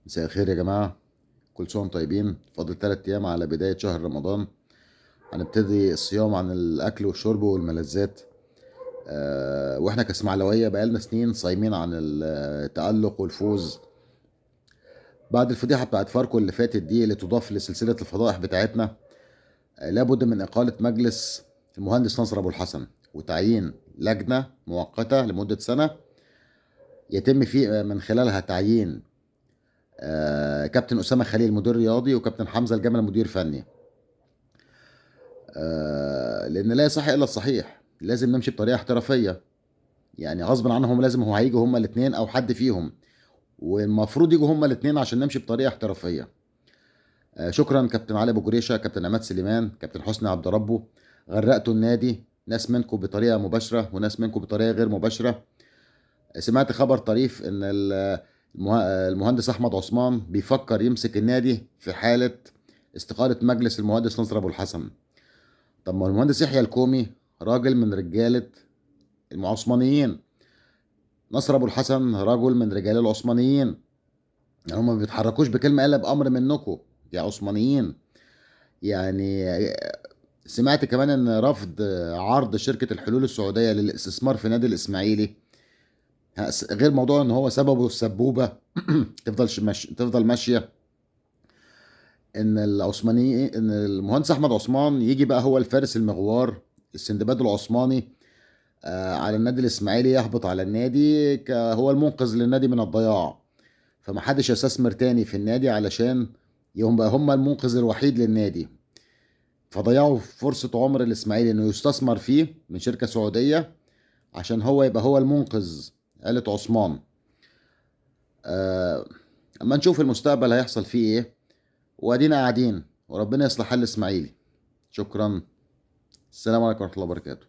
مساء الخير يا جماعة. كل سنة وانتم طيبين. فاضل 3 أيام على بداية شهر رمضان. هنبتدي الصيام عن الأكل والشرب والملذات. وإحنا كإسماعيلاوية بقالنا سنين صايمين عن التألق والفوز بعد الفضيحة بتاعت فاركو اللي فاتت دي اللي تضاف لسلسلة الفضائح بتاعتنا. لابد من إقالة مجلس المهندس نصر أبو الحسن وتعيين لجنة مؤقتة لمدة سنة يتم فيه من خلالها تعيين كابتن أسامة خليل مدير رياضي وكابتن حمزة الجمل مدير فني. لان لا يصح الا الصحيح، لازم نمشي بطريقه احترافيه. يعني غصب عنهم لازم هو هيجوا هما الاثنين او حد فيهم، والمفروض يجوا هما الاثنين عشان نمشي بطريقه احترافيه. شكرا كابتن علي ابو جريشه، كابتن عماد سليمان، كابتن حسني عبد ربه. غرقتوا النادي، ناس منكم بطريقه مباشره وناس منكم بطريقه غير مباشره. سمعت خبر طريف ان المهندس احمد عثمان بيفكر يمسك النادي في حاله استقاله مجلس المهندس نصر ابو الحسن. طب ما المهندس يحيى الكومي راجل من رجالة العثمانيين، نصر أبو الحسن رجل من رجال العثمانيين. يعني هم ما بيتحركوش بكلمة إلا بأمر منكم يا عثمانيين. يعني سمعت كمان إن رفض عرض شركة الحلول السعودية للاستثمار في نادي الإسماعيلي، غير موضوع إن هو سببه السبوبة تفضل ماشية. إن المهندس أحمد عثمان يجي بقى هو الفارس المغوار، السندباد العثماني على النادي الاسماعيلي، يهبط على النادي هو المنقذ للنادي من الضياع. فمحدش يستثمر تاني في النادي علشان يوم بقى هم المنقذ الوحيد للنادي. فضيعوا فرصة عمر الاسماعيلي انه يستثمر فيه من شركة سعودية عشان هو يبقى هو المنقذ آلة عثمان. آه، اما نشوف المستقبل هيحصل فيه ايه، وادينا قاعدين وربنا يصلح حال الاسماعيلي. شكرا. السلام عليكم ورحمة الله وبركاته.